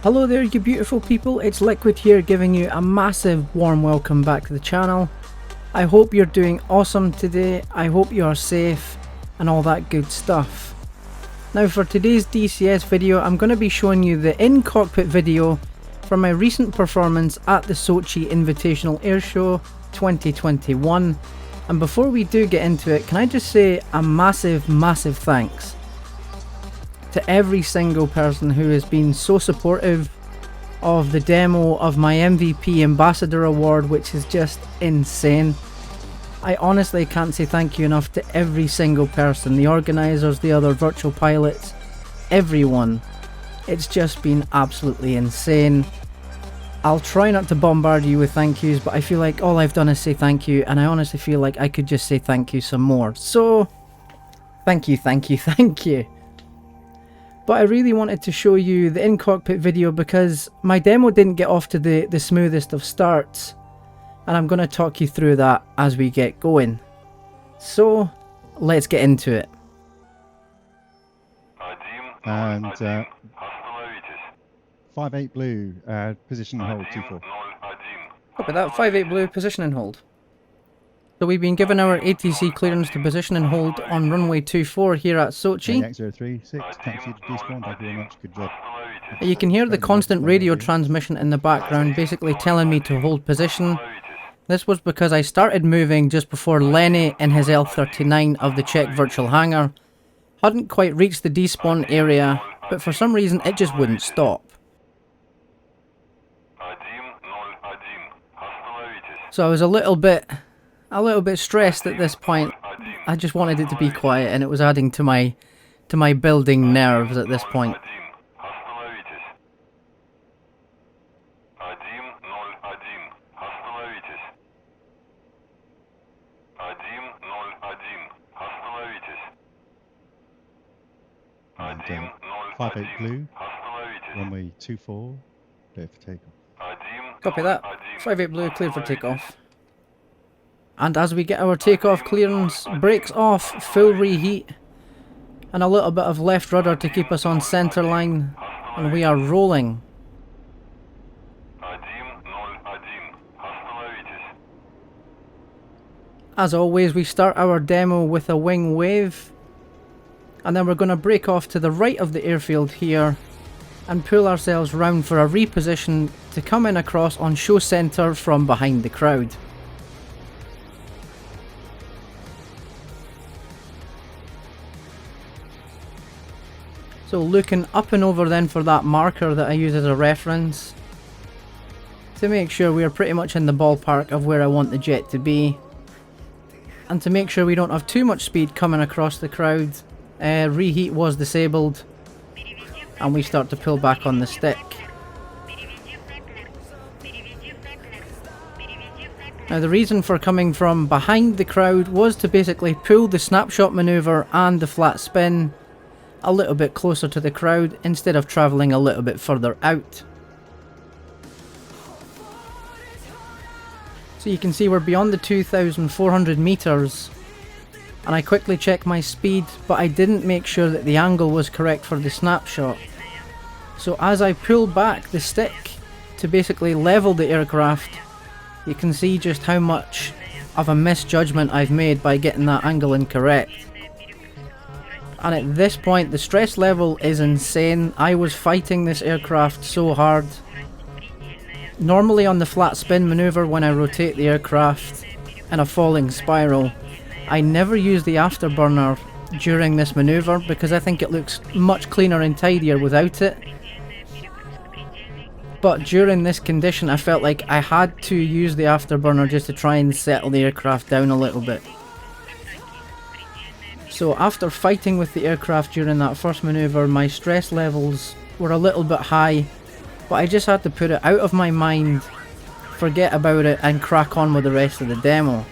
Hello there you beautiful people, it's LIKWID here giving you a massive warm welcome back to the channel. I hope you're doing awesome today, I hope you are safe and all that good stuff. Now for today's DCS video I'm going to be showing you the in-cockpit video from my recent performance at the Sochi Invitational Airshow 2021. And before we do get into it, can I just say a massive thanks to every single person who has been so supportive of the demo of my MVP Ambassador Award, which is just insane. I honestly can't say thank you enough to every single person, the organisers, the other virtual pilots, everyone. It's just been absolutely insane. I'll try not to bombard you with thank yous, but I feel like all I've done is say thank you, and I honestly feel like I could just say thank you some more. So, thank you. But I really wanted to show you the in-cockpit video because my demo didn't get off to the smoothest of starts. And I'm going to talk you through that as we get going. So, let's get into it. And 5-8 blue, position and hold 2-4. Copy that, 5-8 blue, position and hold. So we've been given our ATC clearance to position and hold on runway 24 here at Sochi. X036, taxi to despawn, thank you very much, good job. You can hear the constant radio transmission in the background basically telling me to hold position. This was because I started moving just before Lenny in his L39 of the Czech virtual hangar hadn't quite reached the despawn area, but for some reason it just wouldn't stop. So I was a little bit stressed at this point. I just wanted it to be quiet, and it was adding to my building nerves at this point. And 5-8 blue, runway 24, clear for takeoff. Copy that. 5-8 blue, clear for takeoff. And as we get our takeoff clearance, brakes off, full reheat, and a little bit of left rudder to keep us on centre line, and we are rolling. As always, we start our demo with a wing wave, and then we're going to brake off to the right of the airfield here and pull ourselves round for a reposition to come in across on show centre from behind the crowd. So looking up and over then for that marker that I use as a reference to make sure we are pretty much in the ballpark of where I want the jet to be, and to make sure we don't have too much speed coming across the crowd. Reheat was disabled and we start to pull back on the stick. Now the reason for coming from behind the crowd was to basically pull the snapshot manoeuvre and the flat spin a little bit closer to the crowd instead of travelling a little bit further out. So you can see we're beyond the 2,400 metres, and I quickly checked my speed, but I didn't make sure that the angle was correct for the snapshot. So as I pull back the stick to basically level the aircraft, you can see just how much of a misjudgment I've made by getting that angle incorrect. And at this point the stress level is insane. I was fighting this aircraft so hard. Normally on the flat spin manoeuvre, when I rotate the aircraft in a falling spiral, I never use the afterburner during this manoeuvre because I think it looks much cleaner and tidier without it. But during this condition I felt like I had to use the afterburner just to try and settle the aircraft down a little bit. So after fighting with the aircraft during that first manoeuvre, my stress levels were a little bit high, but I just had to put it out of my mind, forget about it and crack on with the rest of the demo.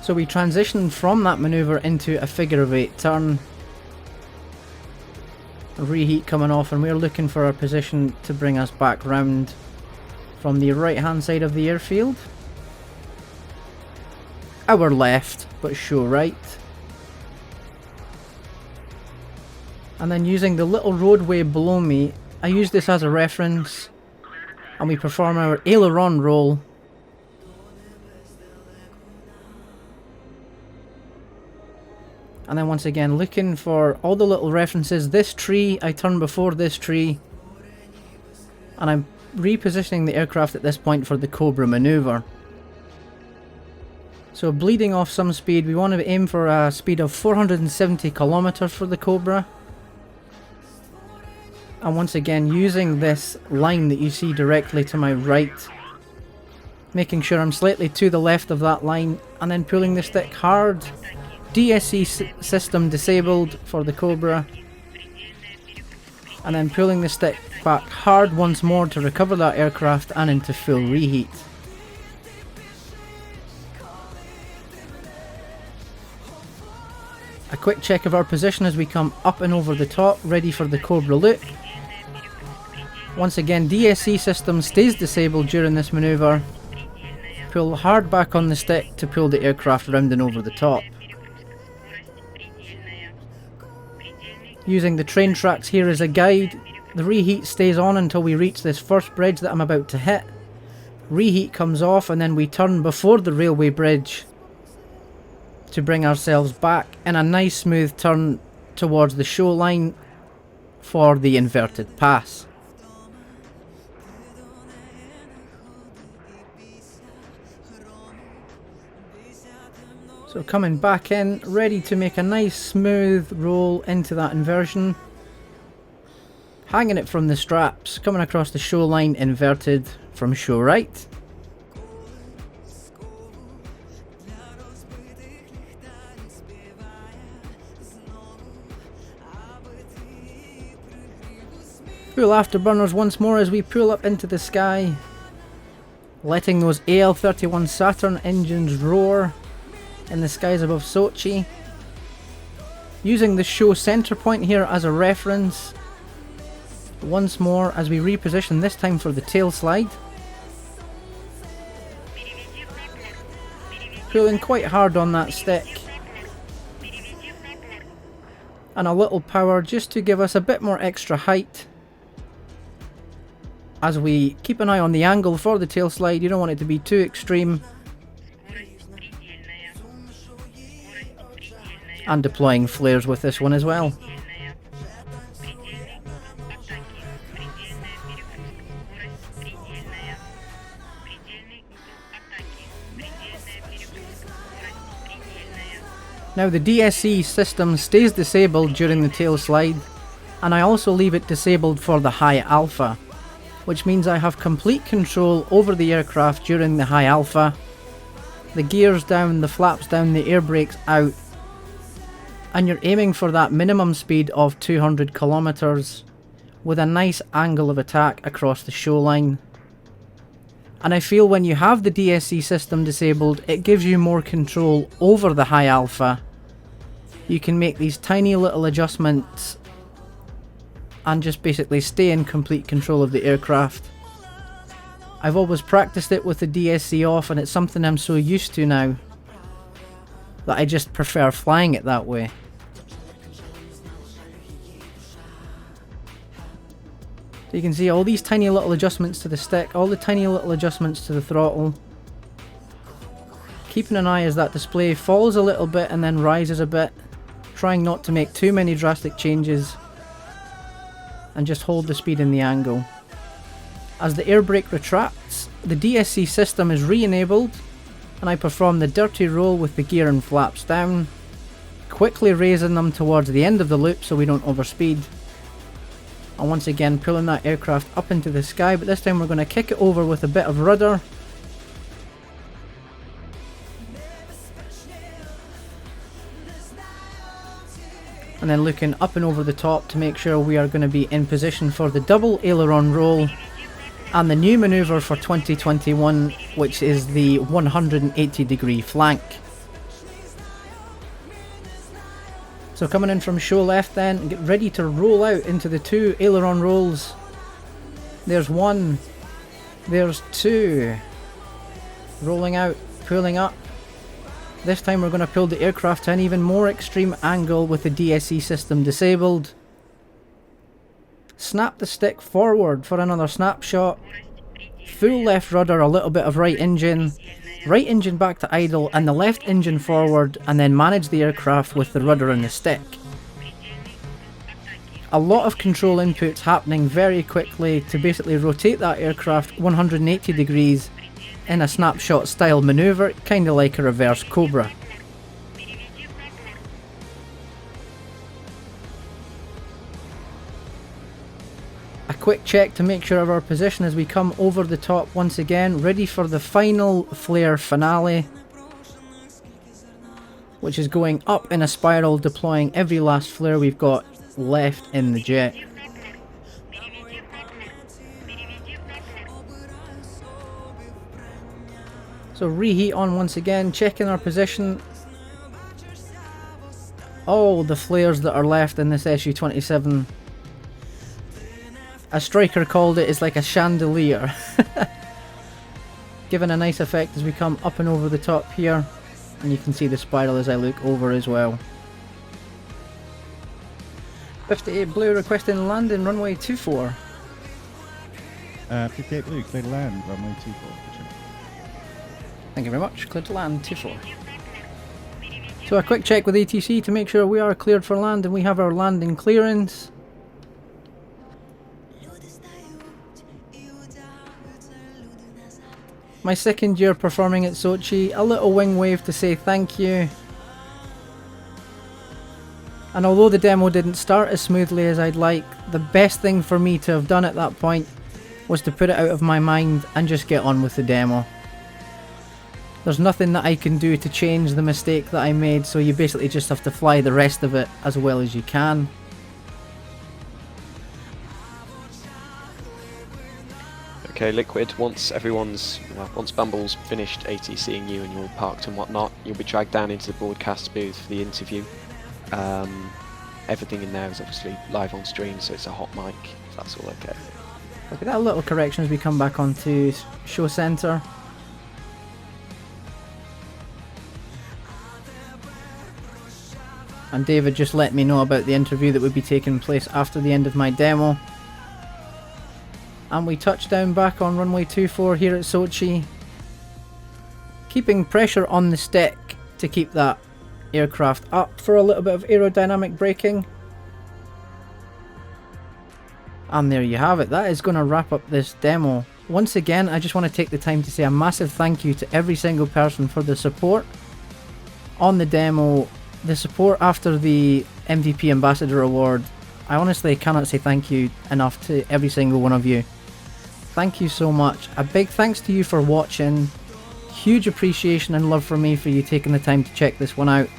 So we transitioned from that manoeuvre into a figure of 8 turn. A reheat coming off, and we're looking for our position to bring us back round from the right hand side of the airfield. Our left, but show right. And then using the little roadway below me, I use this as a reference, and we perform our aileron roll. And then once again, looking for all the little references. This tree, I turn before this tree, and I'm repositioning the aircraft at this point for the Cobra maneuver. So bleeding off some speed, we want to aim for a speed of 470 kilometers for the Cobra. And once again, using this line that you see directly to my right, making sure I'm slightly to the left of that line, and then pulling the stick hard. DSC system disabled for the Cobra, and then pulling the stick back hard once more to recover that aircraft and into full reheat. A quick check of our position as we come up and over the top, ready for the Cobra loop. Once again, DSC system stays disabled during this manoeuvre. Pull hard back on the stick to pull the aircraft round and over the top. Using the train tracks here as a guide, the reheat stays on until we reach this first bridge that I'm about to hit. Reheat comes off and then we turn before the railway bridge to bring ourselves back in a nice smooth turn towards the show line for the inverted pass. So coming back in, ready to make a nice smooth roll into that inversion. Hanging it from the straps, coming across the show line inverted from show right. Full afterburners once more as we pull up into the sky, letting those AL-31 Saturn engines roar in the skies above Sochi. Using the show center point here as a reference once more as we reposition, this time for the tail slide. Pulling quite hard on that stick. And a little power just to give us a bit more extra height. As we keep an eye on the angle for the tail slide, you don't want it to be too extreme. And deploying flares with this one as well. Now the DSC system stays disabled during the tail slide, and I also leave it disabled for the high alpha, which means I have complete control over the aircraft during the high alpha. The gears down, the flaps down, the air brakes out, and you're aiming for that minimum speed of 200 kilometers with a nice angle of attack across the show line. And I feel when you have the DSC system disabled, it gives you more control over the high alpha. You can make these tiny little adjustments and just basically stay in complete control of the aircraft. I've always practiced it with the DSC off, and it's something I'm so used to now that I just prefer flying it that way. So you can see all these tiny little adjustments to the stick, all the tiny little adjustments to the throttle. Keeping an eye as that display falls a little bit and then rises a bit, trying not to make too many drastic changes, and just hold the speed and the angle. As the air brake retracts, the DSC system is re-enabled, and I perform the dirty roll with the gear and flaps down, quickly raising them towards the end of the loop so we don't overspeed. And once again pulling that aircraft up into the sky, but this time we're going to kick it over with a bit of rudder. And then looking up and over the top to make sure we are going to be in position for the double aileron roll and the new manoeuvre for 2021, which is the 180 degree flank. So coming in from show left then, get ready to roll out into the two aileron rolls. There's one, there's two. Rolling out, pulling up. This time we're going to pull the aircraft to an even more extreme angle with the DSC system disabled. Snap the stick forward for another snapshot. Full left rudder, a little bit of right engine back to idle, and the left engine forward, and then manage the aircraft with the rudder and the stick. A lot of control inputs happening very quickly to basically rotate that aircraft 180 degrees in a snapshot style maneuver, kind of like a reverse Cobra. A quick check to make sure of our position as we come over the top once again, ready for the final flare finale, which is going up in a spiral, deploying every last flare we've got left in the jet. So reheat on once again, checking our position. All the flares that are left in this SU-27, a striker called it, is like a chandelier. Giving a nice effect as we come up and over the top here, and you can see the spiral as I look over as well. 58 Blue requesting landing runway 24. 58 Blue, clear to land, runway 24. Thank you very much, clear to land 24. So a quick check with ATC to make sure we are cleared for land and we have our landing clearance. My second year performing at Sochi, a little wing wave to say thank you. And although the demo didn't start as smoothly as I'd like, the best thing for me to have done at that point was to put it out of my mind and just get on with the demo. There's nothing that I can do to change the mistake that I made, so you basically just have to fly the rest of it as well as you can. Okay, Liquid, once Bumble's finished ATCing you and you're all parked and whatnot, you'll be dragged down into the broadcast booth for the interview. Everything in there is obviously live on stream, so it's a hot mic, if that's all okay. Okay, that little correction as we come back onto show center. And David just let me know about the interview that would be taking place after the end of my demo. And we touch down back on runway 24 here at Sochi. Keeping pressure on the stick to keep that aircraft up for a little bit of aerodynamic braking. And there you have it. That is going to wrap up this demo. Once again, I just want to take the time to say a massive thank you to every single person for the support on the demo. The support after the MVP Ambassador Award. I honestly cannot say thank you enough to every single one of you. Thank you so much. A big thanks to you for watching. Huge appreciation and love from me for you taking the time to check this one out.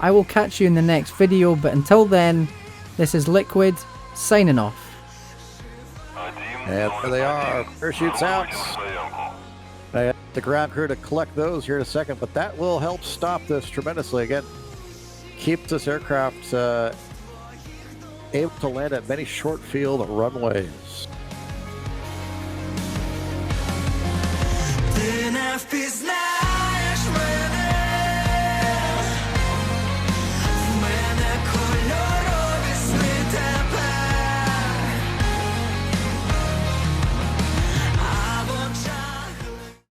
I will catch you in the next video, but until then, this is Liquid, signing off. And there they are, parachutes out. I have the ground crew to collect those here in a second, but that will help stop this tremendously. Again, keep this aircraft able to land at many short field runways. Ты на впізнай